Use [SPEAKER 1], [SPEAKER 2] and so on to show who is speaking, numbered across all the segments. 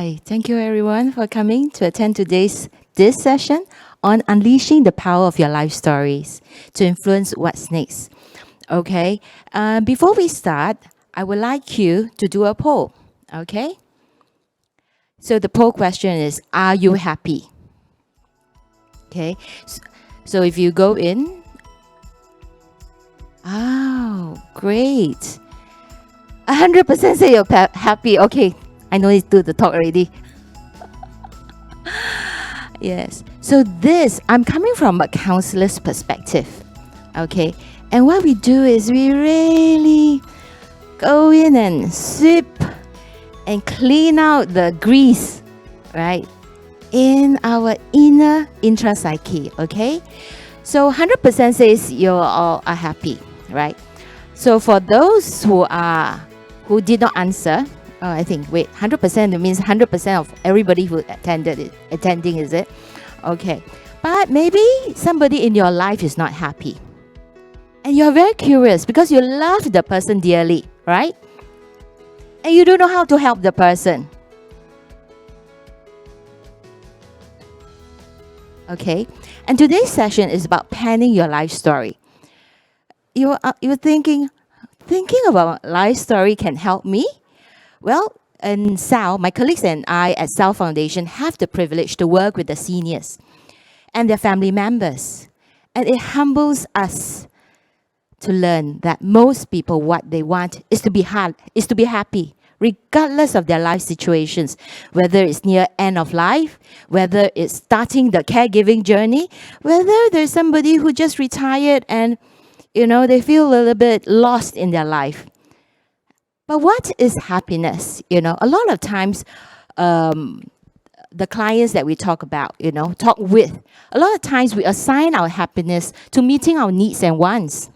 [SPEAKER 1] Hi, thank you everyone for coming to attend today's this session on unleashing the power of your life stories to influence what's next. Okay, before we start, I would like you to do a poll. Okay, so the poll question is: are you happy? Okay, so if you go in, oh, great, 100% say you're happy. Okay, I know it's do the talk already. Yes. So this, I'm coming from a counselor's perspective. Okay. And what we do is we really go in and sweep and clean out the grease, right, in our inner intra-psyche. Okay. So 100% says you all are happy, right? So for those who did not answer, I think, wait, 100%, it means 100% of everybody who attending, is it? Okay. But maybe somebody in your life is not happy. And you're very curious because you love the person dearly, right? And you don't know how to help the person. Okay. And today's session is about penning your life story. You're thinking about life story can help me? Well, in Tsao, my colleagues and I at Tsao Foundation have the privilege to work with the seniors and their family members. And it humbles us to learn that most people, what they want is to be happy, regardless of their life situations, whether it's near end of life, whether it's starting the caregiving journey, whether there's somebody who just retired and, they feel a little bit lost in their life. But what is happiness? A lot of times, the clients that we talk with, a lot of times we assign our happiness to meeting our needs and wants.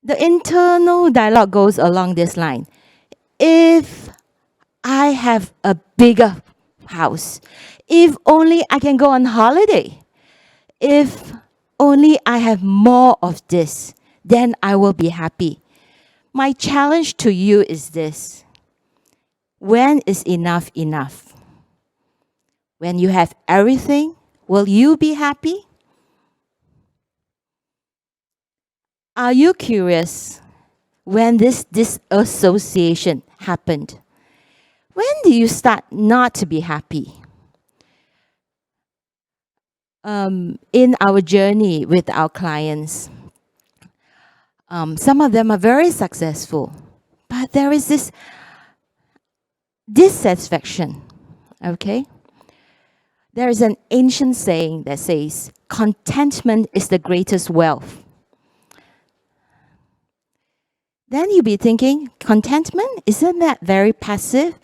[SPEAKER 1] The internal dialogue goes along this line. If I have a bigger house, if only I can go on holiday, if only I have more of this, then I will be happy. My challenge to you is this. When is enough enough? When you have everything, will you be happy? Are you curious when this disassociation happened? When do you start not to be happy? In our journey with our clients, some of them are very successful, but there is this dissatisfaction, okay? There is an ancient saying that says, contentment is the greatest wealth. Then you'll be thinking, contentment? Isn't that very passive?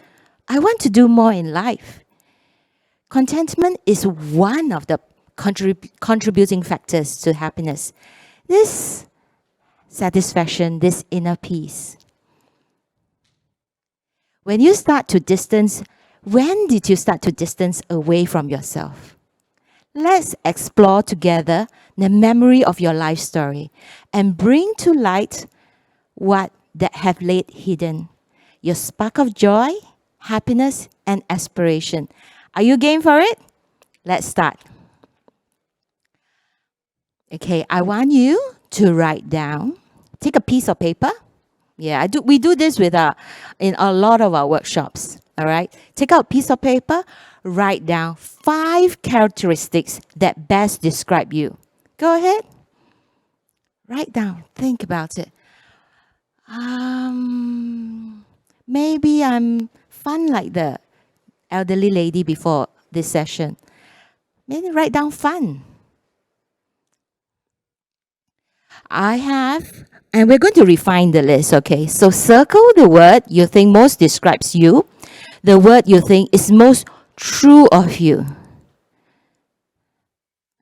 [SPEAKER 1] I want to do more in life. Contentment is one of the contributing factors to happiness. This satisfaction, this inner peace. When did you start to distance away from yourself? Let's explore together the memory of your life story and bring to light what that have laid hidden. Your spark of joy, happiness, and aspiration. Are you game for it? Let's start. Okay, I want you to write down. Take a piece of paper. Yeah, we do this in a lot of our workshops. All right, take out a piece of paper. Write down 5 characteristics that best describe you. Go ahead. Write down. Think about it. Maybe I'm fun like the elderly lady before this session. Maybe write down fun. I have, and we're going to refine the list, okay? So circle the word you think most describes you, the word you think is most true of you.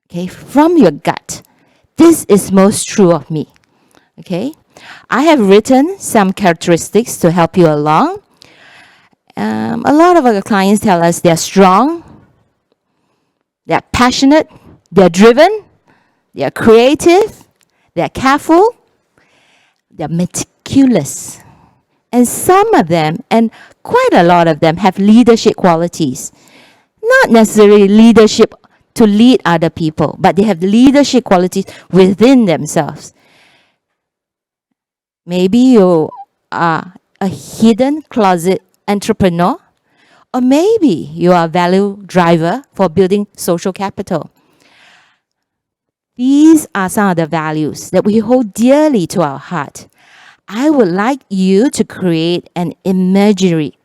[SPEAKER 1] Okay, from your gut. This is most true of me. Okay? I have written some characteristics to help you along. A lot of our clients tell us they're strong, they're passionate, they're driven, they're creative, they're careful, they're meticulous, And some of them, and quite a lot of them, have leadership qualities. Not necessarily leadership to lead other people, but they have leadership qualities within themselves. Maybe you are a hidden closet entrepreneur, or maybe you are a value driver for building social capital. These are some of the values that we hold dearly to our heart. I would like you to create an imagery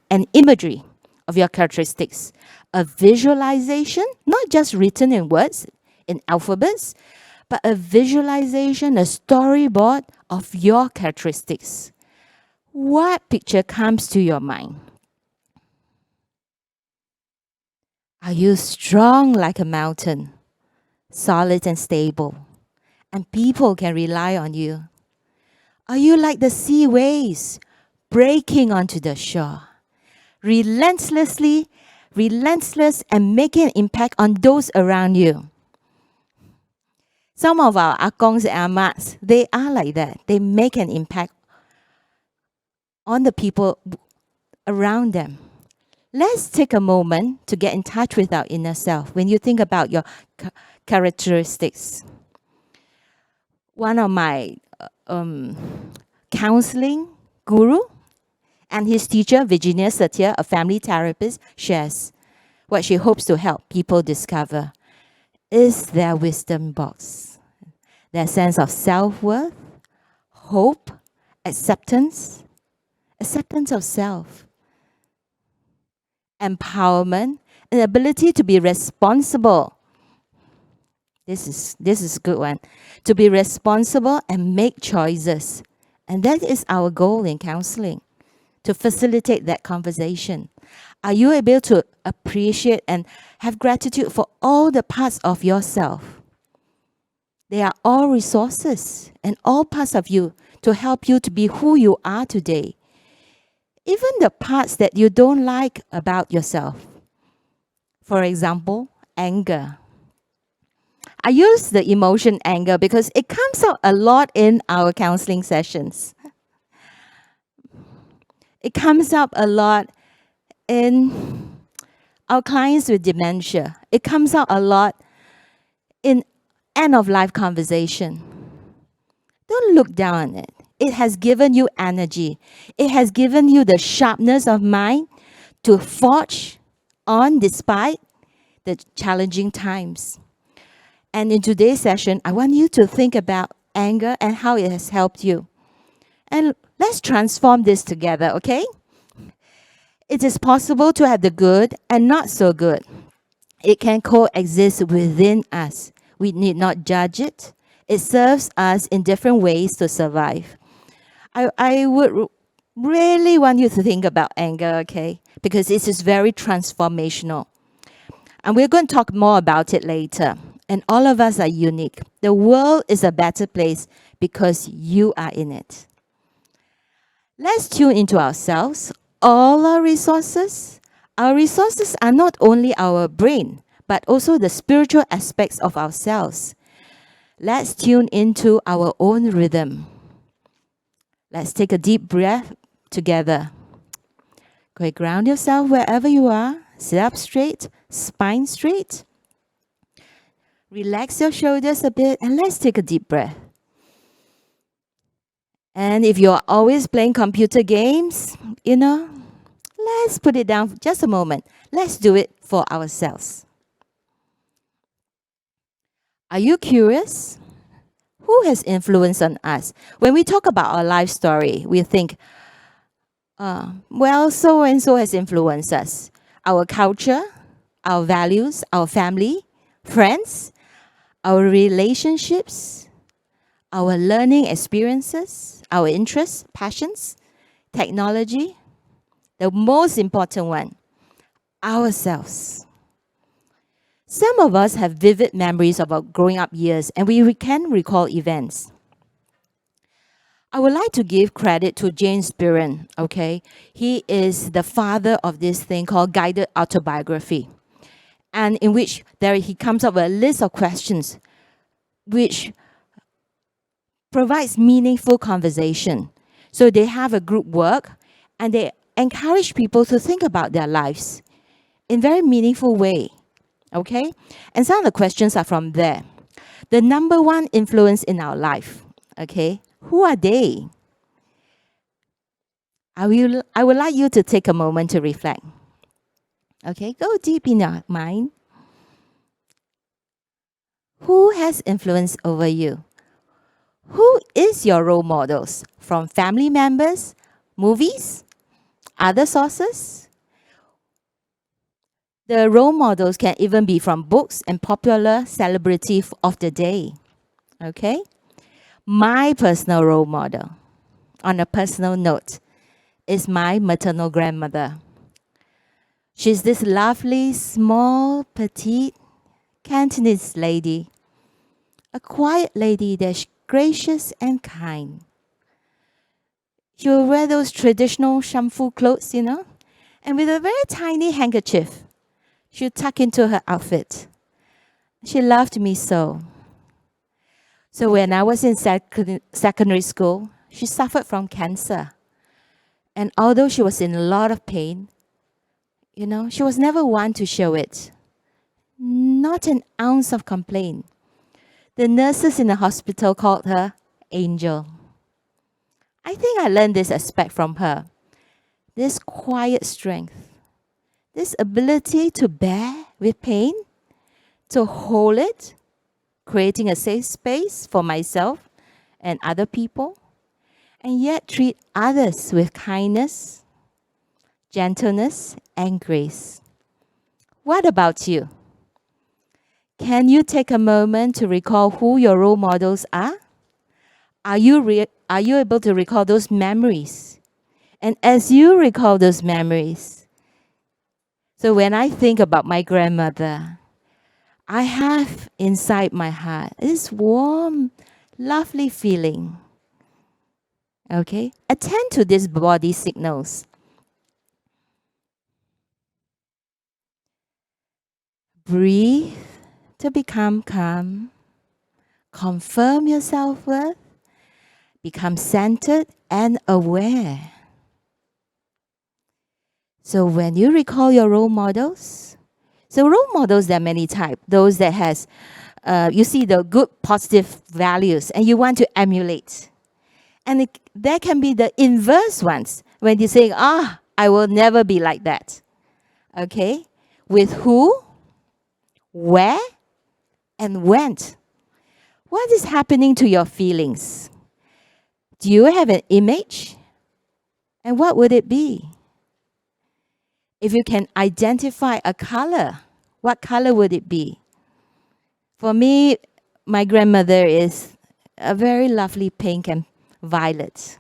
[SPEAKER 1] of your characteristics, a visualization, not just written in words, in alphabets, but a visualization, a storyboard of your characteristics. What picture comes to your mind? Are you strong like a mountain, solid and stable, and people can rely on you? Are you like the sea waves breaking onto the shore, relentless and making an impact on those around you? Some of our akongs and amats, they are like that. They make an impact on the people around them. Let's take a moment to get in touch with our inner self when you think about your characteristics. One of my counseling guru and his teacher, Virginia Satir, a family therapist, shares what she hopes to help people discover is their wisdom box, their sense of self-worth, hope, acceptance of self, empowerment, and ability to be responsible. This is a good one. To be responsible and make choices. And that is our goal in counseling, to facilitate that conversation. Are you able to appreciate and have gratitude for all the parts of yourself? They are all resources and all parts of you to help you to be who you are today. Even the parts that you don't like about yourself. For example, anger. I use the emotion anger because it comes out a lot in our counseling sessions. It comes up a lot in our clients with dementia. It comes out a lot in end-of-life conversation. Don't look down on it. It has given you energy. It has given you the sharpness of mind to forge on despite the challenging times. And in today's session, I want you to think about anger and how it has helped you. And let's transform this together, okay? It is possible to have the good and not so good. It can coexist within us. We need not judge it. It serves us in different ways to survive. I would really want you to think about anger, okay? Because this is very transformational. And we're going to talk more about it later. And all of us are unique. The world is a better place because you are in it. Let's tune into ourselves. All our resources are not only our brain, but also the spiritual aspects of ourselves. Let's tune into our own rhythm. Let's take a deep breath together. Go ground yourself wherever you are. Sit up straight, spine straight. Relax your shoulders a bit and let's take a deep breath. And if you're always playing computer games, let's put it down for just a moment. Let's do it for ourselves. Are you curious? Who has influence on us? When we talk about our life story, we think, so-and-so has influenced us. Our culture, our values, our family, friends, our relationships, our learning experiences, our interests, passions, technology. The most important one, ourselves. Some of us have vivid memories of our growing up years and we can recall events. I would like to give credit to James Byron, okay? He is the father of this thing called guided autobiography, and in which he comes up with a list of questions which provides meaningful conversation. So they have a group work And they encourage people to think about their lives in very meaningful way. Okay? And some of the questions are from there. The number one influence in our life. Okay? Who are they? I would like you to take a moment to reflect. Okay? Go deep in your mind. Who has influence over you? Who is your role models? From family members, movies, other sources? The role models can even be from books and popular celebrity of the day. Okay? My personal role model, on a personal note, is my maternal grandmother. She's this lovely, small, petite Cantonese lady. A quiet lady that's gracious and kind. She will wear those traditional shamfu clothes, and with a very tiny handkerchief, she'll tuck into her outfit. She loved me so. So when I was in secondary school, she suffered from cancer. And although she was in a lot of pain, she was never one to show it. Not an ounce of complaint. The nurses in the hospital called her Angel. I think I learned this aspect from her. This quiet strength. This ability to bear with pain, to hold it, creating a safe space for myself and other people, and yet treat others with kindness, gentleness, and grace. What about you? Can you take a moment to recall who your role models are? Are you able to recall those memories? And as you recall those memories, so when I think about my grandmother, I have inside my heart this warm, lovely feeling. Okay? Attend to these body signals. Breathe to become calm. Confirm your self-worth. Become centered and aware. So when you recall your role models, so role models, there are many types. Those that has, you see the good positive values and you want to emulate. And there can be the inverse ones when you say, I will never be like that. Okay? With who, where, and when. What is happening to your feelings? Do you have an image? And what would it be? If you can identify a color, what color would it be? For me, my grandmother is a very lovely pink and violet.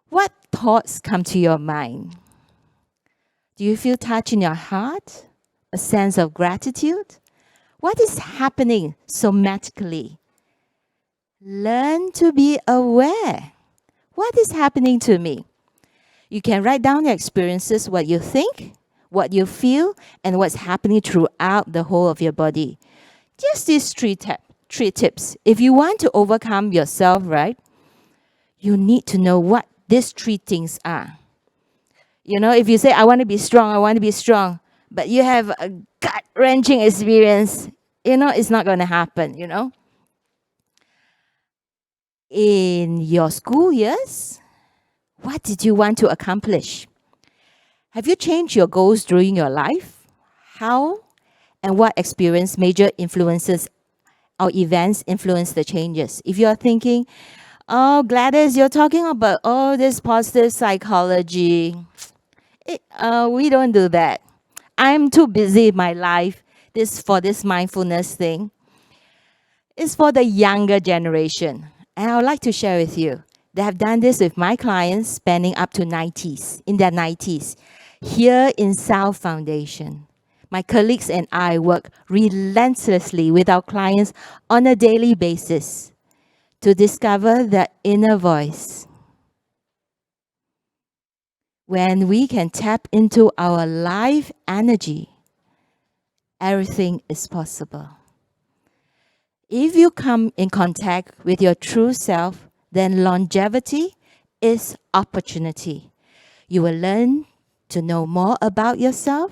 [SPEAKER 1] What thoughts come to your mind? Do you feel touch in your heart? A sense of gratitude? What is happening somatically? Learn to be aware. What is happening to me? You can write down your experiences, what you think, what you feel, and what's happening throughout the whole of your body. Just these three tips. If you want to overcome yourself, right, you need to know what these three things are. If you say, I want to be strong, but you have a gut-wrenching experience, it's not going to happen, In your school years, what did you want to accomplish? Have you changed your goals during your life? How and what experience, major influences or events influence the changes? If you're thinking, oh, Gladys, you're talking about all this positive psychology. We don't do that. I'm too busy in my life for this mindfulness thing. It's for the younger generation. And I would like to share with you. They have done this with my clients spanning up to in their 90s, here in Tsao Foundation. My colleagues and I work relentlessly with our clients on a daily basis to discover their inner voice. When we can tap into our life energy, everything is possible. If you come in contact with your true self, then longevity is opportunity. You will learn to know more about yourself,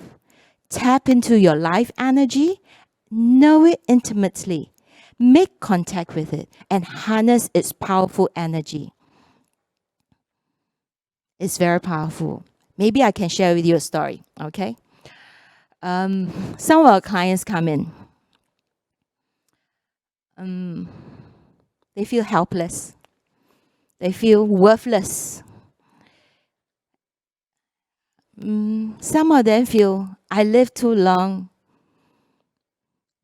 [SPEAKER 1] tap into your life energy, know it intimately, make contact with it, and harness its powerful energy. It's very powerful. Maybe I can share with you a story, okay? Some of our clients come in. They feel helpless. They feel worthless. Some of them feel, I lived too long.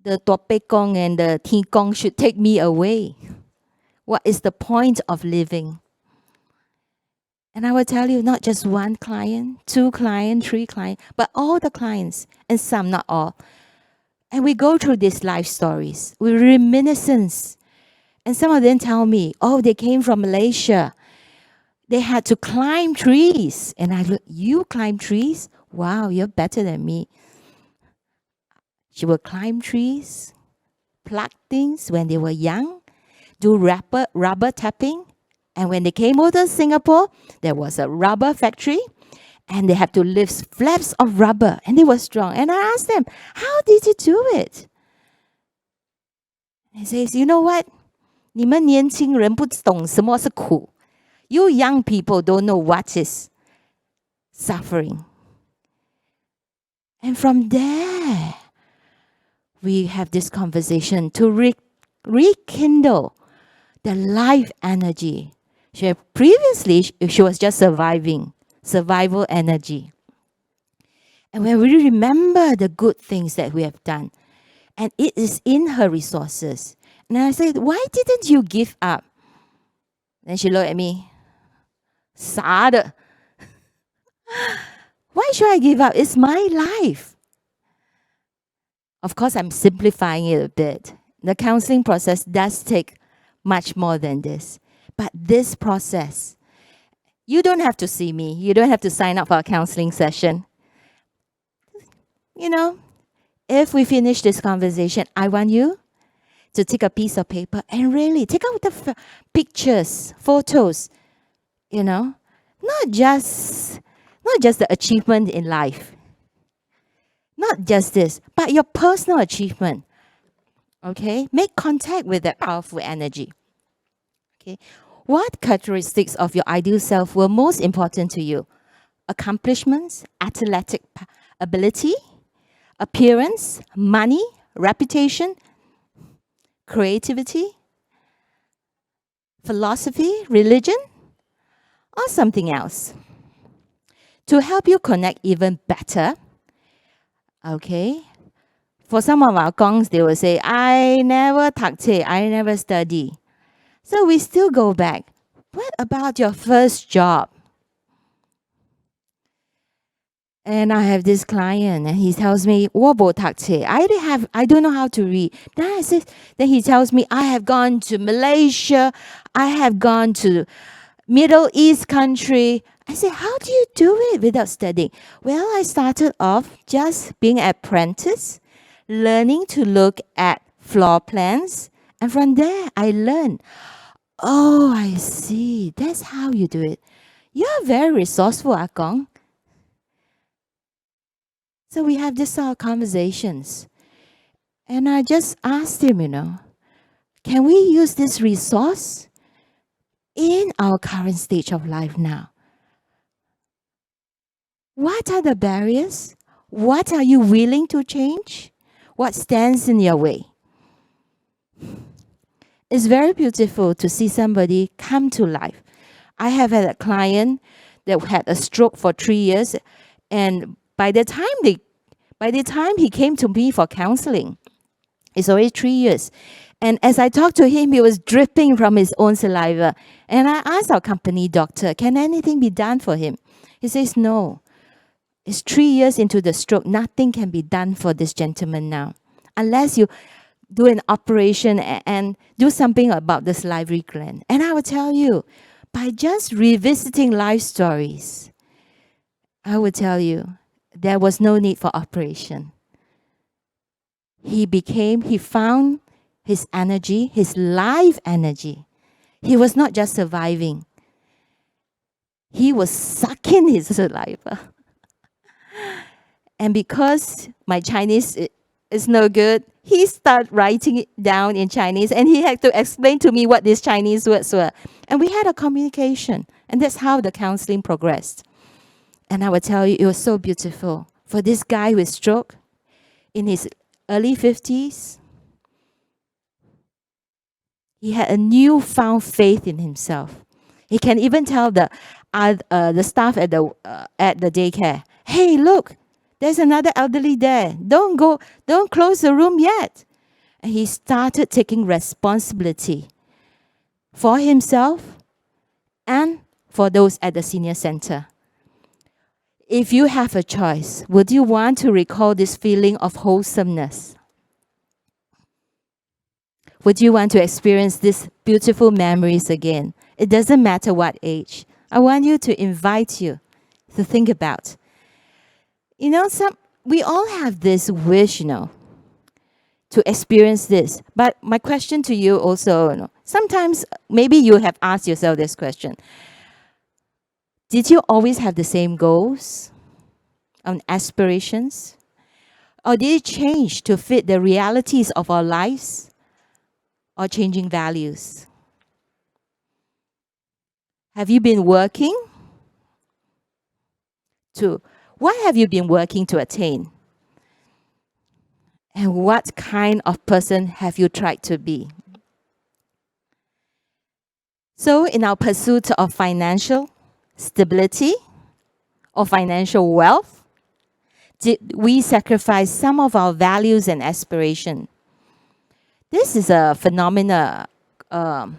[SPEAKER 1] The Topekong and the Tikong should take me away. What is the point of living? And I will tell you, not just one client, 2 clients, 3 clients, but all the clients, and some, not all. And we go through these life stories, we reminiscence. And some of them tell me, oh, they came from Malaysia. They had to climb trees. And I look, you climb trees? Wow, you're better than me. She will climb trees, pluck things when they were young, do rubber tapping. And when they came over to Singapore, there was a rubber factory. And they had to lift flaps of rubber. And they were strong. And I asked them, how did you do it? He says, you know what? 你们年轻人不懂什么是苦. You young people don't know what is suffering. And from there, we have this conversation to rekindle the life energy. Previously, she was just survival energy. And when we remember the good things that we have done, and it is in her resources. And I said, why didn't you give up? Then she looked at me. 傻的. Why should I give up? It's my life. Of course, I'm simplifying it a bit. The counseling process does take much more than this. But this process, you don't have to see me. You don't have to sign up for a counseling session. You know, if we finish this conversation, I want you to take a piece of paper and really take out the pictures, photos, you know, not just the achievement in life, not just this, but your personal achievement. Okay, make contact with that powerful energy. Okay, what characteristics of your ideal self were most important to you? Accomplishments, athletic ability, appearance, money, reputation, creativity, philosophy, religion, or something else. To help you connect even better, okay, for some of our gongs, they will say, I never takte, I never study. So we still go back. What about your first job? And I have this client, and he tells me, I don't know how to read. Then he tells me, I have gone to Malaysia, I have gone to Middle East country. I said, how do you do it without studying? Well, I started off just being an apprentice, learning to look at floor plans. And from there, I learned, oh, I see. That's how you do it. You're very resourceful, Akong. So we have this sort of conversations. And I just asked him, can we use this resource in our current stage of life now? What are the barriers? What are you willing to change? What stands in your way? It's very beautiful to see somebody come to life. I have had a client that had a stroke for 3 years, and by the time he came to me for counseling, it's already 3 years. And as I talked to him, he was dripping from his own saliva. And I asked our company doctor, can anything be done for him? He says, no. It's 3 years into the stroke. Nothing can be done for this gentleman now. Unless you do an operation and do something about the salivary gland. And I will tell you, by just revisiting life stories, I will tell you, there was no need for operation. He found his energy, his life energy. He was not just surviving. He was sucking his saliva. And because my Chinese is no good, he started writing it down in Chinese, and he had to explain to me what these Chinese words were. And we had a communication, and that's how the counseling progressed. And I will tell you, it was so beautiful. For this guy with stroke, in his early 50s, he had a newfound faith in himself. He can even tell the staff at the daycare, "Hey, look, there's another elderly there. Don't close the room yet." And he started taking responsibility for himself and for those at the senior center. If you have a choice, would you want to recall this feeling of wholesomeness? Would you want to experience these beautiful memories again? It doesn't matter what age. I want you to invite you to think about. We all have this wish, to experience this. But my question to you also, sometimes maybe you have asked yourself this question. Did you always have the same goals and aspirations? Or did it change to fit the realities of our lives or changing values? Have you been working what have you been working to attain? And what kind of person have you tried to be? So in our pursuit of financial stability or financial wealth, did we sacrifice some of our values and aspiration? This is a phenomena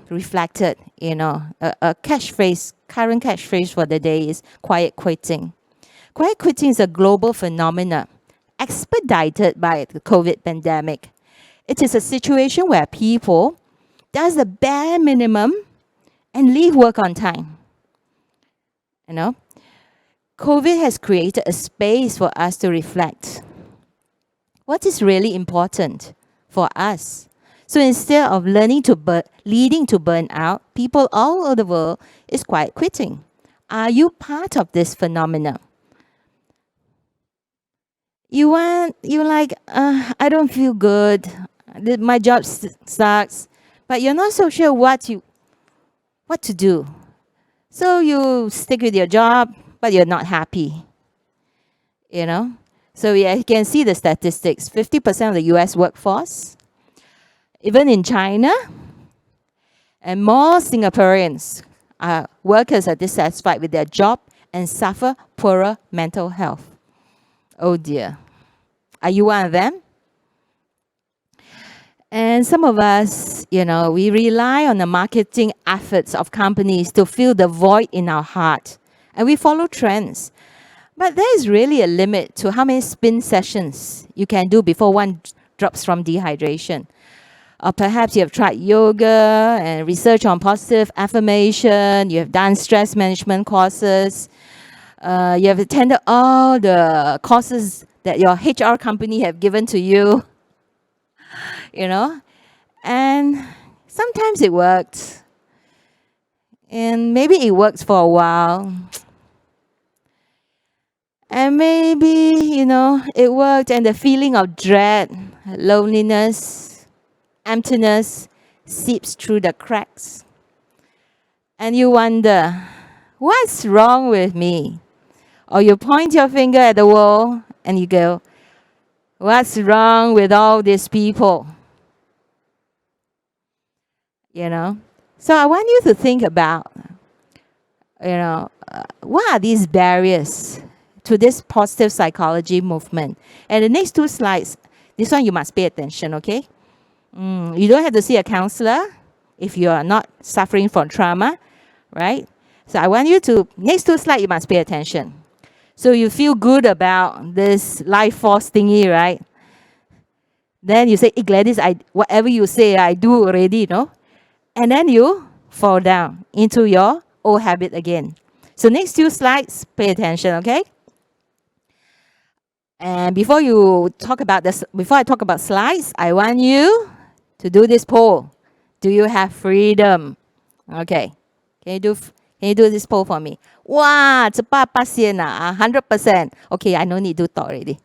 [SPEAKER 1] reflected, a current catchphrase for the day is quiet quitting. Quiet quitting is a global phenomenon expedited by the COVID pandemic. It is a situation where people does the bare minimum and leave work on time. COVID has created a space for us to reflect. What is really important for us? So instead of leading to burnout, people all over the world is quiet quitting. Are you part of this phenomenon? You're like, I don't feel good. My job sucks, but you're not so sure what to do. So you stick with your job, but you're not happy. So you can see the statistics. 50% of the U.S. workforce, even in China, and more Singaporeans workers are dissatisfied with their job and suffer poorer mental health. Oh dear. Are you one of them? And some of us, we rely on the marketing efforts of companies to fill the void in our heart. And we follow trends. But there is really a limit to how many spin sessions you can do before one drops from dehydration. Or perhaps you have tried yoga and research on positive affirmation. You have done stress management courses. You have attended all the courses that your HR company have given to you. And sometimes it worked. And maybe it works for a while. And maybe, it worked and the feeling of dread, loneliness, emptiness seeps through the cracks. And you wonder, what's wrong with me? Or you point your finger at the wall and you go, what's wrong with all these people? So I want you to think about, what are these barriers to this positive psychology movement? And the next two slides, this one you must pay attention, okay? You don't have to see a counselor if you are not suffering from trauma, right? So I want you to, next two slides, you must pay attention. So you feel good about this life force thingy, right? Then you say, hey, Gladys, whatever you say, I do already, And then you fall down into your old habit again. So next two slides, pay attention, okay? And before I talk about slides, I want you to do this poll. Do you have freedom? Okay. Can Can you do this poll for me? Wow, 100%. Okay, I no need to talk already.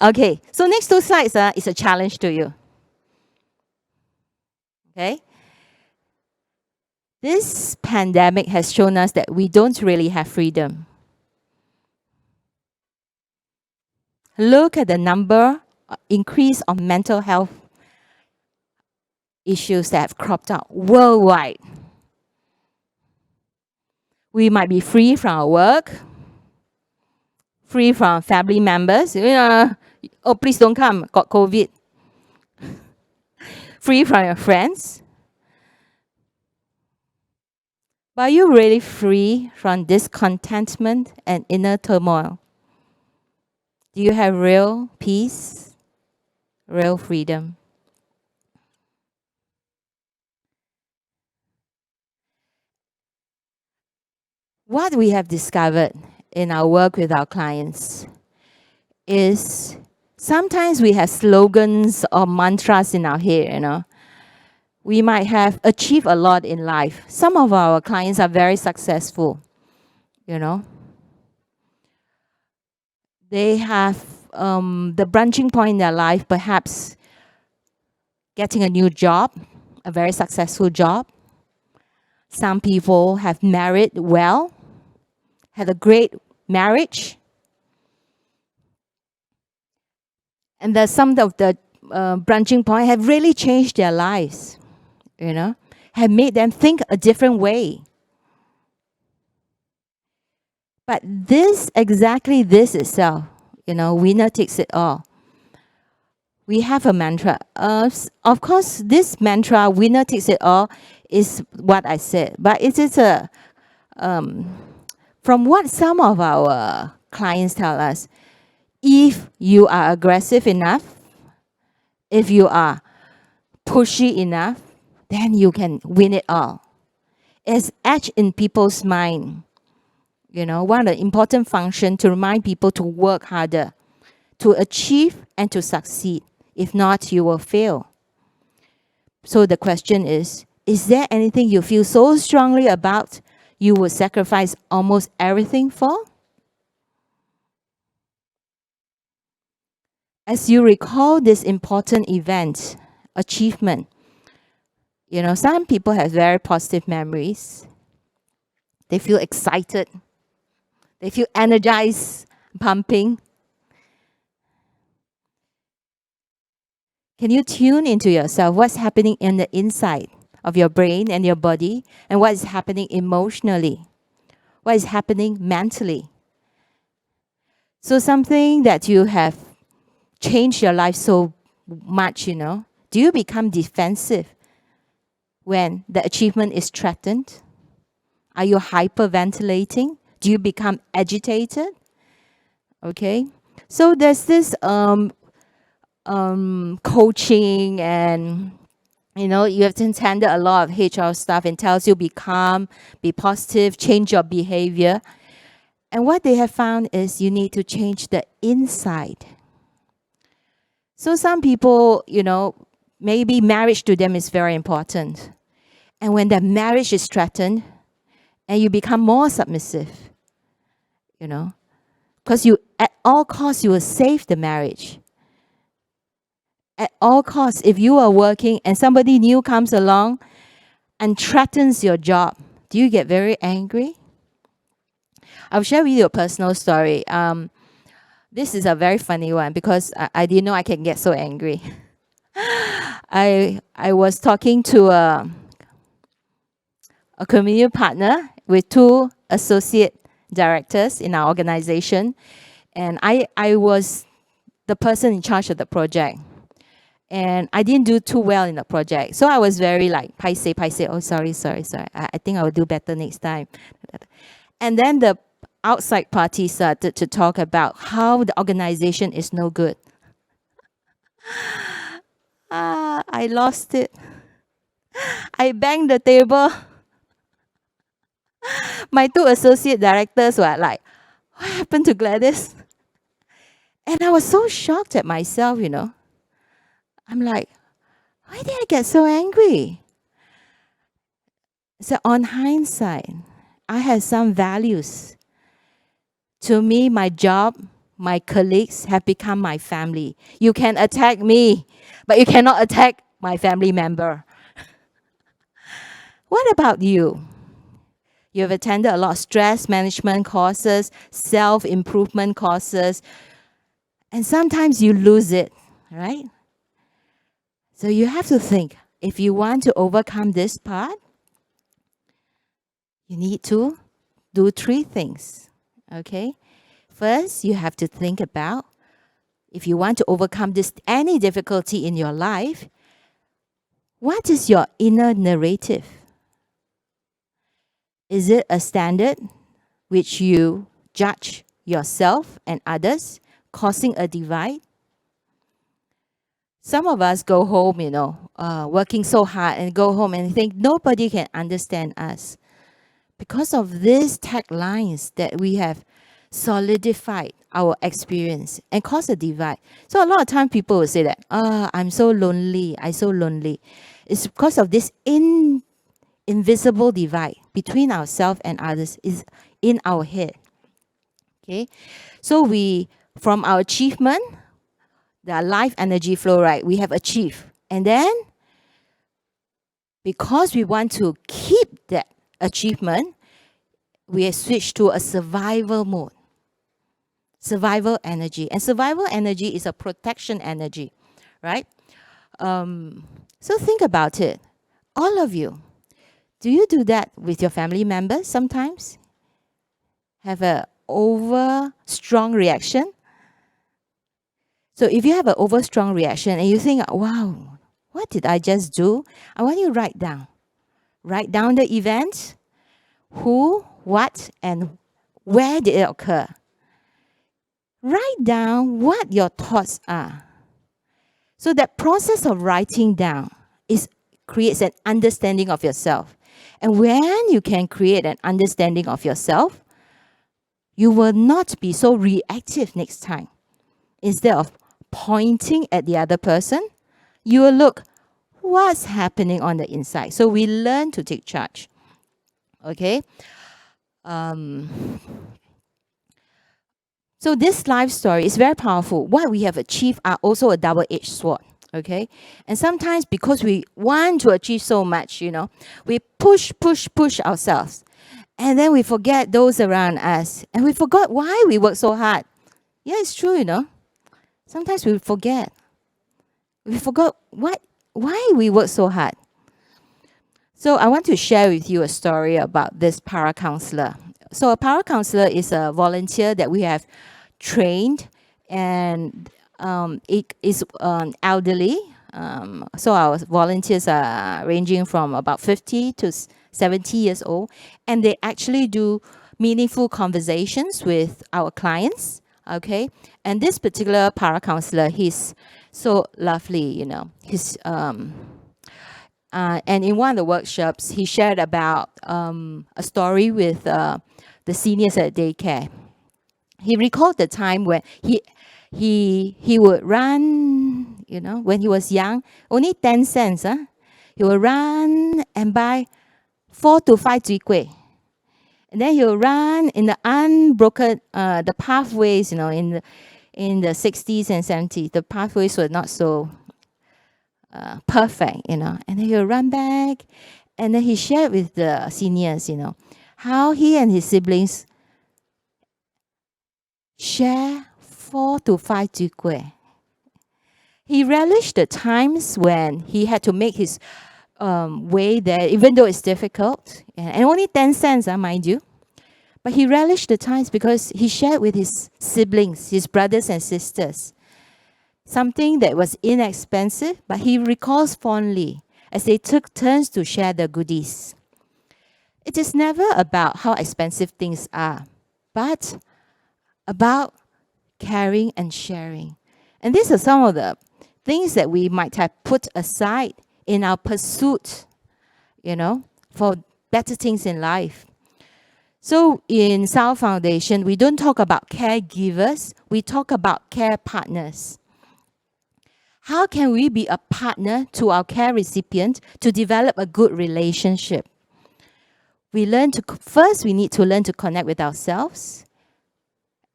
[SPEAKER 1] Okay, so next two slides is a challenge to you. Okay? This pandemic has shown us that we don't really have freedom. Look at the number increase of mental health issues that have cropped up worldwide. We might be free from our work, free from family members. Oh, please don't come, got COVID. Free from your friends. But are you really free from discontentment and inner turmoil? Do you have real peace, real freedom? What we have discovered in our work with our clients is sometimes we have slogans or mantras in our head, We might have achieved a lot in life. Some of our clients are very successful, They have the branching point in their life, perhaps getting a new job, a very successful job. Some people have married well, had a great marriage. And some of the branching point have really changed their lives, have made them think a different way. But exactly this itself, winner takes it all. We have a mantra. Of course, this mantra, winner takes it all, is what I said. But it is from what some of our clients tell us, if you are aggressive enough, if you are pushy enough, then you can win it all. It's etched in people's mind. One of the important functions to remind people to work harder, to achieve and to succeed. If not, you will fail. So the question is there anything you feel so strongly about you would sacrifice almost everything for? As you recall this important event, achievement, some people have very positive memories. They feel excited. They feel energized, pumping. Can you tune into yourself? What's happening in the inside of your brain and your body? And what is happening emotionally? What is happening mentally? So something that you have changed your life so much, do you become defensive when the achievement is threatened? Are you hyperventilating? Do you become agitated? Okay. So there's this coaching, and you have attended a lot of HR stuff and tells you be calm, be positive, change your behavior. And what they have found is you need to change the inside. So some people, maybe marriage to them is very important. And when that marriage is threatened, and you become more submissive, because at all costs, you will save the marriage. At all costs, if you are working and somebody new comes along and threatens your job, do you get very angry? I'll share with you a personal story. This is a very funny one because I didn't know I can get so angry. I was talking to a community partner with two associate directors in our organization, and I was the person in charge of the project. And I didn't do too well in the project. So I was very like, paise, oh, sorry. I think I will do better next time. And then the outside party started to talk about how the organization is no good. I lost it. I banged the table. My two associate directors were like, what happened to Gladys? And I was so shocked at myself, I'm like, why did I get so angry? So on hindsight, I have some values. To me, my job, my colleagues have become my family. You can attack me, but you cannot attack my family member. What about you? You have attended a lot of stress management courses, self-improvement courses, and sometimes you lose it, right? So you have to think, if you want to overcome this part, you need to do 3 things, okay? First, you have to think about, if you want to overcome any difficulty in your life, what is your inner narrative? Is it a standard which you judge yourself and others, causing a divide? Some of us go home, working so hard and go home and think nobody can understand us. Because of these taglines that we have solidified our experience and caused a divide. So a lot of time people will say that, I'm so lonely, I'm so lonely. It's because of this invisible divide between ourselves and others is in our head. Okay, so from our achievement, the life energy flow, right, we have achieved. And then, because we want to keep that achievement, we have switched to a survival mode. Survival energy. And survival energy is a protection energy, right? So think about it. All of you, do you do that with your family members sometimes? Have a over strong reaction? So if you have an over strong reaction and you think, wow, what did I just do? I want you to write down. Write down the event, who, what, and where did it occur. Write down what your thoughts are. So that process of writing down creates an understanding of yourself. And when you can create an understanding of yourself, you will not be so reactive next time. Instead of pointing at the other person, you will look what's happening on the inside. So we learn to take charge. Okay? So this life story is very powerful. What we have achieved are also a double-edged sword. Okay? And sometimes because we want to achieve so much, we push ourselves. And then we forget those around us. And we forgot why we work so hard. Yeah, it's true, Sometimes we forget. We forgot why we work so hard. So I want to share with you a story about this para-counselor. So a para-counselor is a volunteer that we have trained, and it is elderly. So our volunteers are ranging from about 50 to 70 years old, and they actually do meaningful conversations with our clients. Okay, and this particular para-counselor, he's so lovely, He's and in one of the workshops, he shared about a story with the seniors at daycare. He recalled the time when he would run, when he was young, only 10 cents. He would run and buy 4 to 5 zui kueh. And then he'll run in the unbroken, the pathways, in the 60s and 70s, the pathways were not so perfect, And then he'll run back. And then he shared with the seniors, how he and his siblings share 4 to 5 zui kueh. He relished the times when he had to make his way there, even though it's difficult, and only 10 cents, mind you. But he relished the times because he shared with his siblings, his brothers and sisters, something that was inexpensive, but he recalls fondly as they took turns to share the goodies. It is never about how expensive things are, but about caring and sharing. And these are some of the things that we might have put aside in our pursuit, for better things in life. So in Tsao Foundation, we don't talk about caregivers, we talk about care partners. How can we be a partner to our care recipient to develop a good relationship? we need to learn to connect with ourselves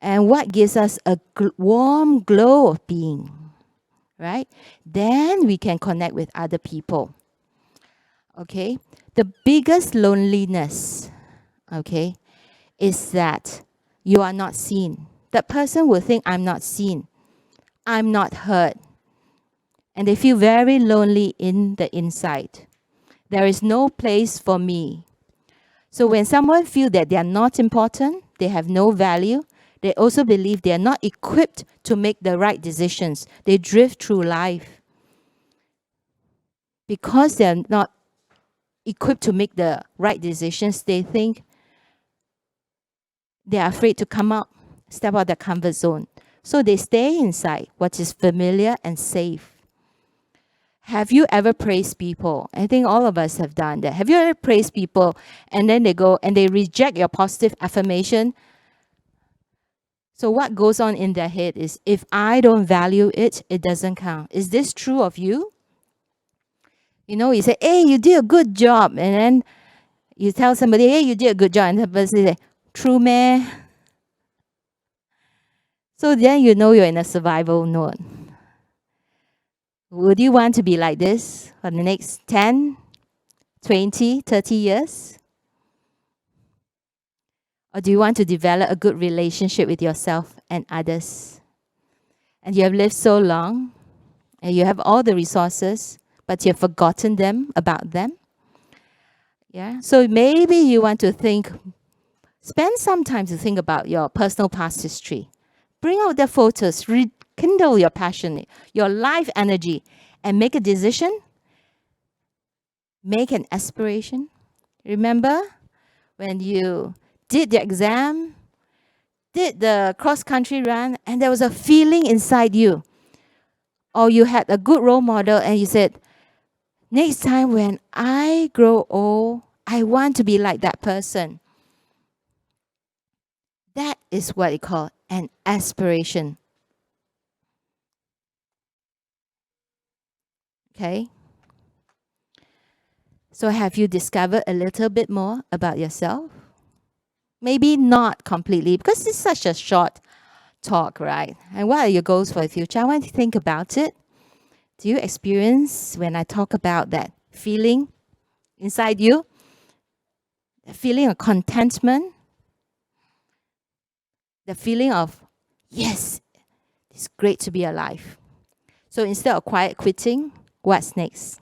[SPEAKER 1] and what gives us a warm glow of being, right? Then we can connect with other people. Okay? The biggest loneliness, okay, is that you are not seen. That person will think, I'm not seen, I'm not heard. And they feel very lonely in the inside. There is no place for me. So when someone feels that they are not important, they have no value, they also believe they are not equipped to make the right decisions. They drift through life. Because they are not equipped to make the right decisions, they think they are afraid to come out, step out of their comfort zone. So they stay inside what is familiar and safe. Have you ever praised people? I think all of us have done that. Have you ever praised people and then they go and they reject your positive affirmation? So what goes on in their head is, if I don't value it, it doesn't count. Is this true of you? You know, you say, hey, you did a good job. And then you tell somebody, hey, you did a good job. And the person says, true, man. So then you know you're in a survival mode. Would you want to be like this for the next 10, 20, 30 years? Or do you want to develop a good relationship with yourself and others? And you have lived so long, and you have all the resources, but you have forgotten about them. Yeah. So maybe you want to spend some time to think about your personal past history. Bring out the photos, rekindle your passion, your life energy, and make a decision. Make an aspiration. Remember when you did the exam, did the cross-country run, and there was a feeling inside you, or you had a good role model and you said, next time when I grow old, I want to be like that person. That is what we call an aspiration. Okay? So have you discovered a little bit more about yourself? Maybe not completely, because it's such a short talk, right? And what are your goals for the future? I want you to think about it. Do you experience, when I talk about that feeling inside you, the feeling of contentment, the feeling of, yes, it's great to be alive. So instead of quiet quitting, what's next?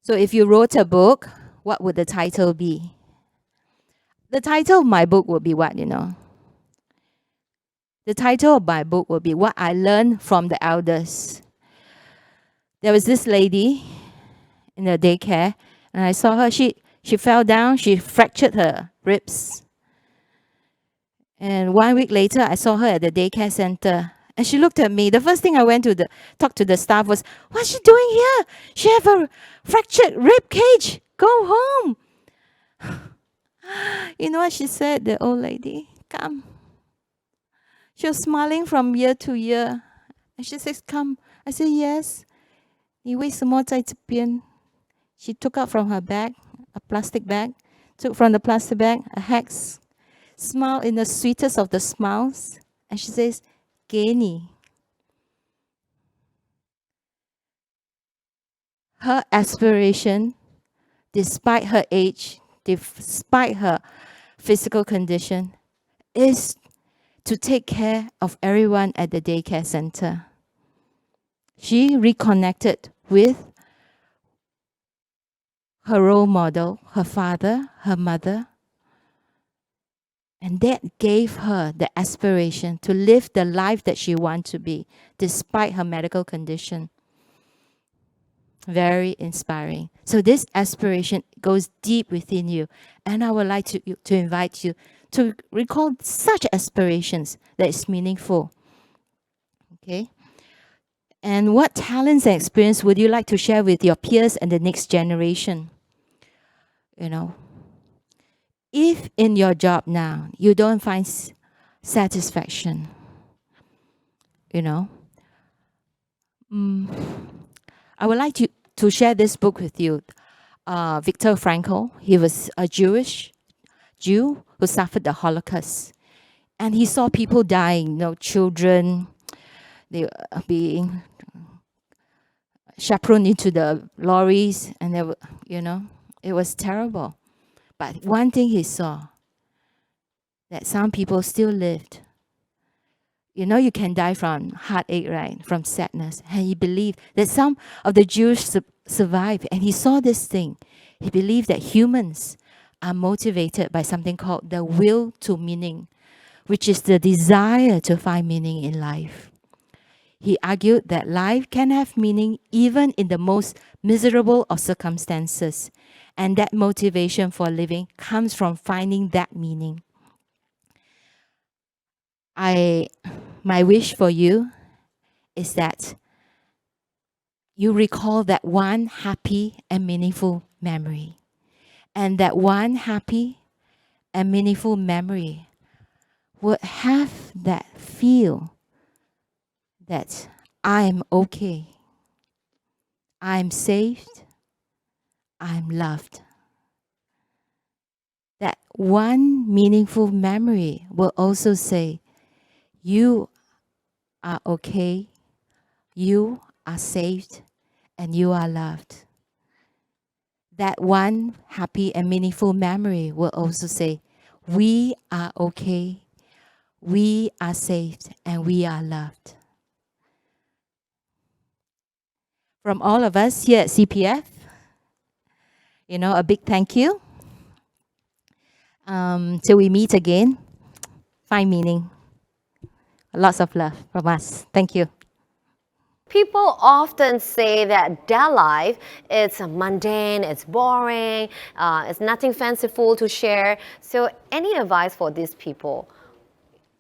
[SPEAKER 1] So if you wrote a book, what would the title be? The title of my book would be what, you know? The title of my book would be What I Learned from the Elders. There was this lady in the daycare, and I saw her. She fell down. She fractured her ribs. And 1 week later, I saw her at the daycare center. And she looked at me. The first thing I went to talk to the staff was, what's she doing here? She have a fractured rib cage. Go home. You know what she said, the old lady? Come. She was smiling from year to year. And she says, come. I said, yes. 你为什么在这边? She took out from her bag, a plastic bag. Took from the plastic bag, a hex. Smiled in the sweetest of the smiles. And she says, 给你. Her aspiration, despite her age, despite her physical condition, is to take care of everyone at the daycare center. She reconnected with her role model, her father, her mother, and that gave her the aspiration to live the life that she wanted to be, despite her medical condition. Very inspiring. So this aspiration goes deep within you, and I would like to invite you to recall such aspirations that is meaningful. Okay? And what talents and experience would you like to share with your peers and the next generation? You know, if in your job now you don't find satisfaction, you know, I would like to share this book with you. Viktor Frankl. He was a Jew who suffered the Holocaust. And he saw people dying, children, they were being chaperoned into the lorries, and it was terrible. But one thing he saw, that some people still lived. You can die from heartache, right? From sadness. And he believed that some of the Jews survived. And he saw this thing. He believed that humans are motivated by something called the will to meaning, which is the desire to find meaning in life. He argued that life can have meaning even in the most miserable of circumstances. And that motivation for living comes from finding that meaning. My wish for you is that you recall that one happy and meaningful memory. And that one happy and meaningful memory would have that feel that I'm okay, I'm saved, I'm loved. That one meaningful memory will also say, you are okay, you are saved, and you are loved. That one happy and meaningful memory will also say, we are okay, we are saved, and we are loved. From all of us here at CPF, a big thank you. Till we meet again, find meaning. Lots of love from us. Thank you.
[SPEAKER 2] People often say that their life is mundane, it's boring, it's nothing fanciful to share. So any advice for these people?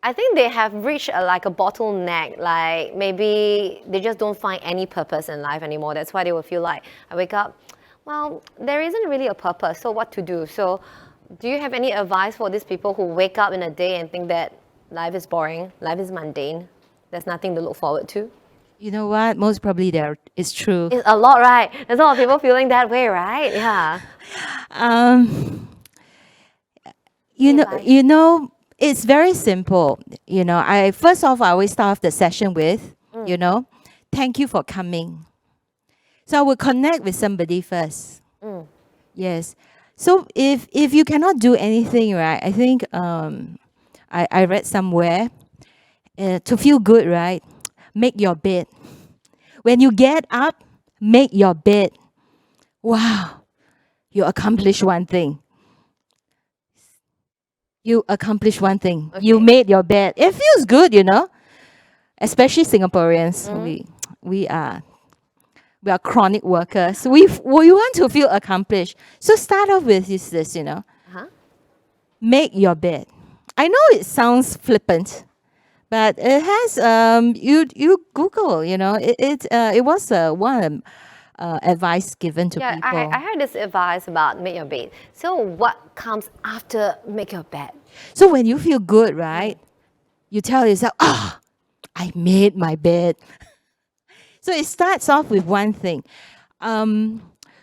[SPEAKER 2] I think they have reached like a bottleneck, like maybe they just don't find any purpose in life anymore. That's why they will feel like, I wake up, well, there isn't really a purpose, so what to do? So do you have any advice for these people who wake up in a day and think that life is boring, life is mundane, there's nothing to look forward to?
[SPEAKER 1] You know what? Most probably it's true.
[SPEAKER 2] It's a lot, right? There's a lot of people feeling that way, right? Yeah.
[SPEAKER 1] It's very simple. I first off, I always start off the session with, thank you for coming. So I will connect with somebody first. Yes. So if you cannot do anything, right? I think I read somewhere to feel good, right? Make your bed. When you get up, make your bed. Wow, you accomplish one thing. You accomplish one thing. Okay. You made your bed. It feels good, especially Singaporeans. We are chronic workers. We want to feel accomplished. So start off with this, Make your bed. I know it sounds flippant, but it has you Google, it was one advice given to people.
[SPEAKER 2] I heard this advice about make your bed. So what comes after make your bed?
[SPEAKER 1] So when you feel good, right, you tell yourself, I made my bed. So it starts off with one thing.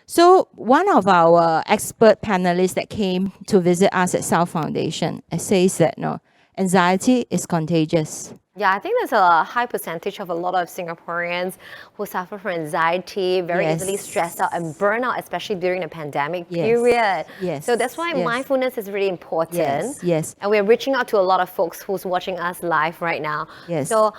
[SPEAKER 1] So one of our expert panelists that came to visit us at Tsao Foundation says that anxiety is contagious.
[SPEAKER 2] Yeah, I think there's a high percentage of a lot of Singaporeans who suffer from anxiety, very easily stressed out and burnout, especially during the pandemic period.
[SPEAKER 1] Yes.
[SPEAKER 2] So that's why mindfulness is really important.
[SPEAKER 1] Yes.
[SPEAKER 2] And we're reaching out to a lot of folks who's watching us live right now.
[SPEAKER 1] Yes.
[SPEAKER 2] So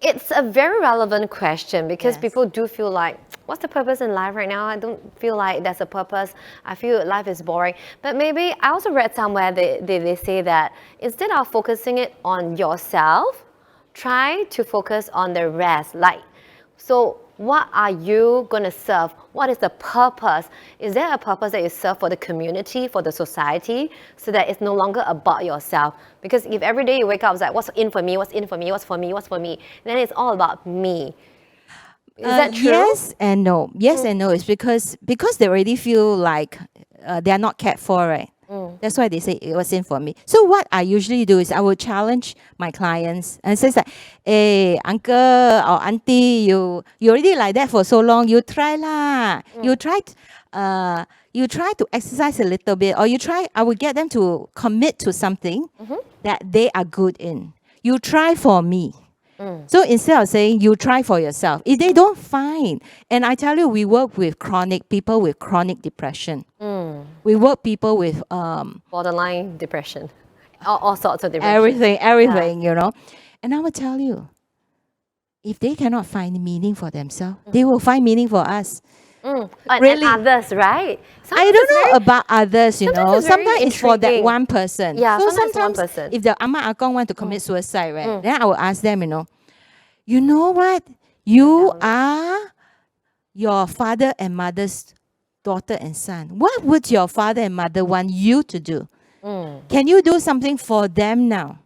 [SPEAKER 2] it's a very relevant question because people do feel like, what's the purpose in life right now? I don't feel like there's a purpose. I feel life is boring. But maybe I also read somewhere they say that instead of focusing it on yourself, try to focus on the rest. So what are you going to serve? What is the purpose? Is there a purpose that you serve for the community, for the society, so that it's no longer about yourself? Because if every day you wake up, it's like, what's in for me, what's in for me, what's for me, what's for me, then it's all about me. Is that true?
[SPEAKER 1] Yes and no. Yes and no. It's because they already feel like they are not cared for, right? That's why they say it was in for me. So what I usually do is I will challenge my clients and says like, hey, uncle or auntie, you already like that for so long. You try lah. You try to exercise a little bit, or I will get them to commit to something that they are good in. You try for me. So instead of saying you try for yourself, if they don't, fine. And I tell you, we work with people with chronic depression. We work people with
[SPEAKER 2] Borderline depression, all sorts of depression.
[SPEAKER 1] everything, you know. And I will tell you, if they cannot find meaning for themselves, they will find meaning for us.
[SPEAKER 2] Really? And others, right?
[SPEAKER 1] I don't know about others, you know. Sometimes it's for that
[SPEAKER 2] intriguing.
[SPEAKER 1] one person.
[SPEAKER 2] Yeah,
[SPEAKER 1] so
[SPEAKER 2] sometimes
[SPEAKER 1] sometimes
[SPEAKER 2] one person.
[SPEAKER 1] if the Amma Akong want to commit suicide, right, then I will ask them, you know what? You are your father and mother's daughter and son. What would your father and mother want you to do? Can you do something for them now?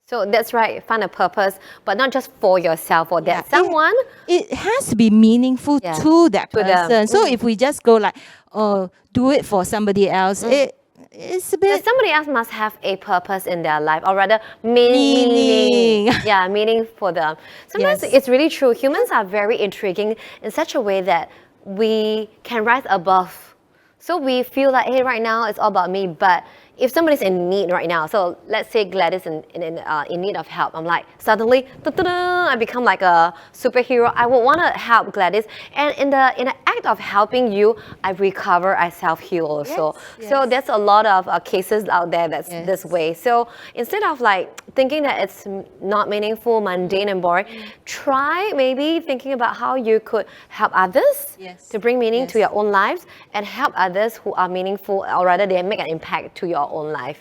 [SPEAKER 2] So that's right, find a purpose, but not just for yourself or that someone.
[SPEAKER 1] It has to be meaningful to that person. So if we just go like, oh, do it for somebody else, it's a bit...
[SPEAKER 2] So somebody else must have a purpose in their life, or rather meaning. Yeah, meaning for them. Sometimes it's really true. Humans are very intriguing in such a way that we can rise above. So we feel like, hey, right now it's all about me, but if somebody's in need right now, so let's say Gladys in need of help, I'm like, suddenly, I become like a superhero. I would want to help Gladys, and in the act of helping you, I recover, I self-heal also. So there's a lot of cases out there that's this way. So instead of like thinking that it's not meaningful, mundane and boring, try maybe thinking about how you could help others to bring meaning to your own lives, and help others who are meaningful, or rather they make an impact to your own life.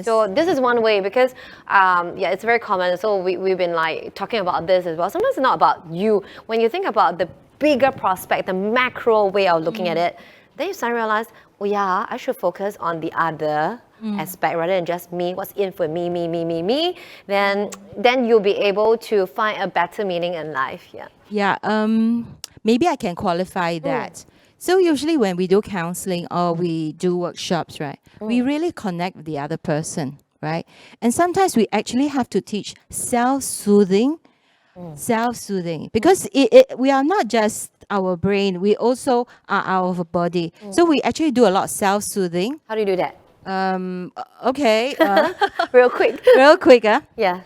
[SPEAKER 2] So this is one way, because it's very common. So we've been like talking about this as well. Sometimes it's not about you. When you think about the bigger prospect, the macro way of looking at it, then you suddenly realize, oh yeah, I should focus on the other aspect rather than just me, what's in for me. Then you'll be able to find a better meaning in life.
[SPEAKER 1] Maybe I can qualify that. So usually when we do counseling or we do workshops, right, we really connect with the other person, right? And sometimes we actually have to teach self-soothing, because we are not just our brain, we also are our body. So we actually do a lot of self-soothing.
[SPEAKER 2] How do you do that?
[SPEAKER 1] Okay.
[SPEAKER 2] Real quick. Yeah.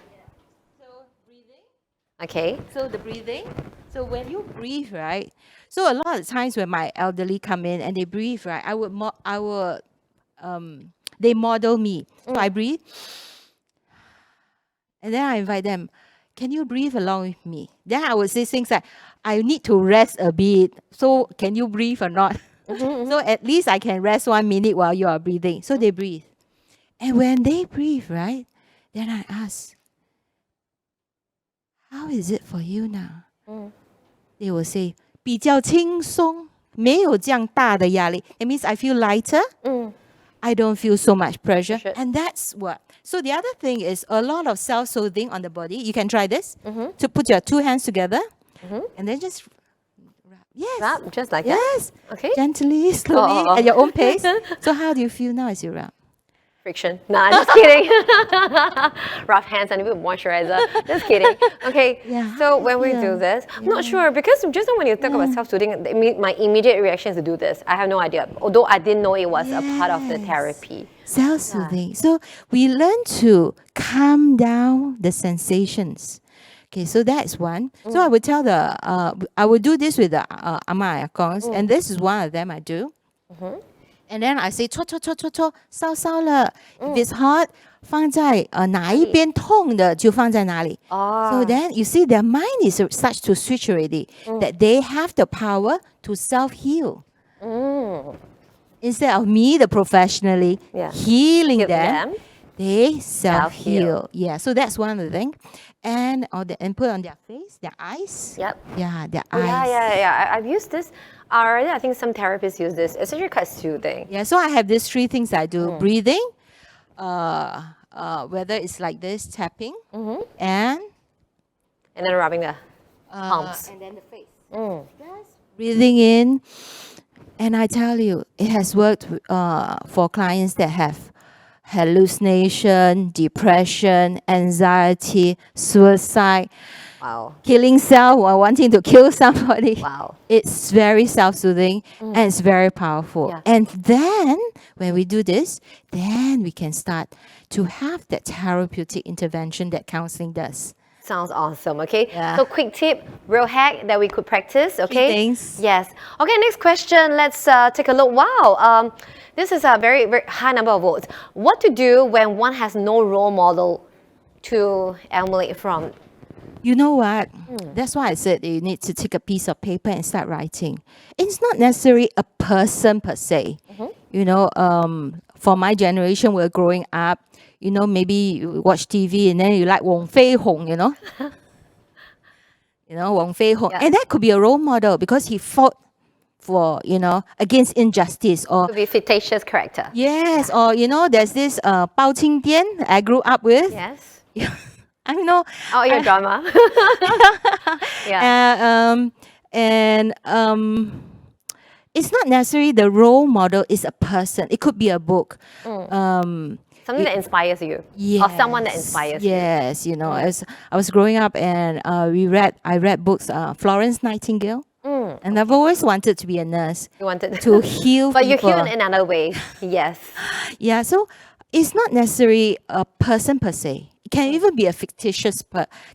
[SPEAKER 1] So breathing.
[SPEAKER 2] Okay.
[SPEAKER 1] So the breathing. So when you breathe, right? So a lot of times when my elderly come in and they breathe, right, they model me. So I breathe, and then I invite them, can you breathe along with me? Then I would say things like, I need to rest a bit. So can you breathe or not? So at least I can rest 1 minute while you are breathing. So they breathe. And when they breathe, right, then I ask, how is it for you now? They will say, 比较轻松，没有这样大的压力. It means I feel lighter. I don't feel so much pressure. And that's what. So the other thing is a lot of self-soothing on the body. You can try this. To put your 2 hands together and then just rub.
[SPEAKER 2] Rub, just like that? Okay.
[SPEAKER 1] Gently, slowly, at your own pace. So how do you feel now as you rub?
[SPEAKER 2] Friction. No, I'm just kidding. Rough hands and a bit of moisturizer. Just kidding. Okay. So when we do this, I'm not sure, because just when you talk about self-soothing, my immediate reaction is to do this. I have no idea, although I didn't know it was a part of the therapy.
[SPEAKER 1] Self-soothing. So we learn to calm down the sensations. Okay, so that's one. So I would tell I would do this with the Amma Akongs, and this is one of them I do. And then I say, 搓搓搓搓搓，烧烧了。If it's hot, 放在哪一边痛的就放在哪里。So then you see their mind is such to switch already that they have the power to self-heal. Instead of me, the professionally healing them, they self-heal. So that's one of the things. And put on their face, their eyes. Their eyes.
[SPEAKER 2] I've used this. Already, I think some therapists use this. It's actually quite soothing.
[SPEAKER 1] So I have these 3 things I do. Breathing, whether it's like this, tapping, and
[SPEAKER 2] then rubbing the palms.
[SPEAKER 1] And then the face. Breathing in, And I tell you, it has worked for clients that have hallucination, depression, anxiety, suicide,
[SPEAKER 2] Wow.
[SPEAKER 1] killing self or wanting to kill somebody.
[SPEAKER 2] Wow.
[SPEAKER 1] It's very self-soothing and it's very powerful.
[SPEAKER 2] Yeah.
[SPEAKER 1] And then when we do this, then we can start to have that therapeutic intervention that counseling does.
[SPEAKER 2] Sounds awesome. Okay.
[SPEAKER 1] Yeah.
[SPEAKER 2] So quick tip, real hack that we could practice. Okay.
[SPEAKER 1] things.
[SPEAKER 2] Yes. Okay. Next question. Let's take a look. Wow. This is a very very high number of votes. What to do when one has no role model to emulate from?
[SPEAKER 1] You know what? That's why I said you need to take a piece of paper and start writing. It's not necessarily a person per se. You know, for my generation, we're growing up. You know, maybe you watch TV and then you like Wong Fei Hong, you know. Wong Fei Hong.
[SPEAKER 2] Yeah.
[SPEAKER 1] And that could be a role model because he fought for, against injustice or
[SPEAKER 2] To be fictitious character.
[SPEAKER 1] yes, or there's this Bao Qingdian I grew up with.
[SPEAKER 2] Yes.
[SPEAKER 1] I know.
[SPEAKER 2] Oh, your drama. Yeah.
[SPEAKER 1] It's not necessarily the role model is a person. It could be a book.
[SPEAKER 2] Something that inspires you. Or someone that inspires you.
[SPEAKER 1] Yes, as I was growing up and I read books, Florence Nightingale. And I've always wanted to be a nurse.
[SPEAKER 2] You wanted
[SPEAKER 1] to heal
[SPEAKER 2] but
[SPEAKER 1] people.
[SPEAKER 2] you heal in another way. Yes.
[SPEAKER 1] Yeah, so it's not necessarily a person per se. It can even be a fictitious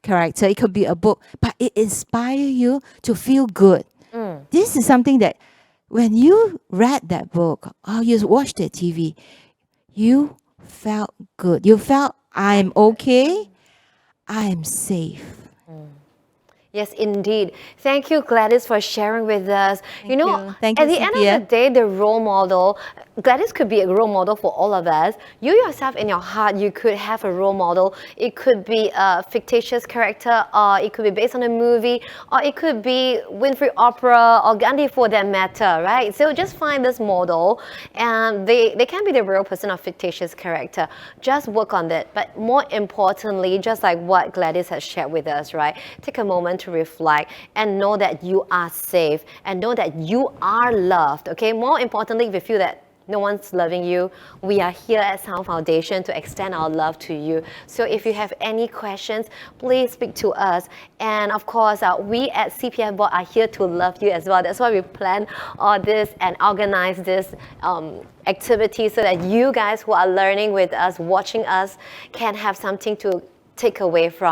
[SPEAKER 1] character. It could be a book, but it inspires you to feel good. This is something that when you read that book or you watched the TV, you felt good. You felt, I'm okay, I'm safe.
[SPEAKER 2] Yes, indeed. Thank you, Gladys, for sharing with us.
[SPEAKER 1] Thank you. Thank
[SPEAKER 2] at
[SPEAKER 1] you,
[SPEAKER 2] the end
[SPEAKER 1] Cynthia.
[SPEAKER 2] of the day, the role model, Gladys could be a role model for all of us. You yourself in your heart, you could have a role model. It could be a fictitious character, or it could be based on a movie, or it could be Winfrey Opera, or Gandhi for that matter, right? So just find this model, and they can be the real person or fictitious character. Just work on that. But more importantly, just like what Gladys has shared with us, right? Take a moment to reflect and know that you are safe and know that you are loved. Okay, more importantly, if you feel that no one's loving you, we are here at Tsao Foundation to extend our love to you. So if you have any questions, please speak to us. And of course, we at CPF Board are here to love you as well. That's why we plan all this and organize this activity so that you guys who are learning with us, watching us, can have something to take away from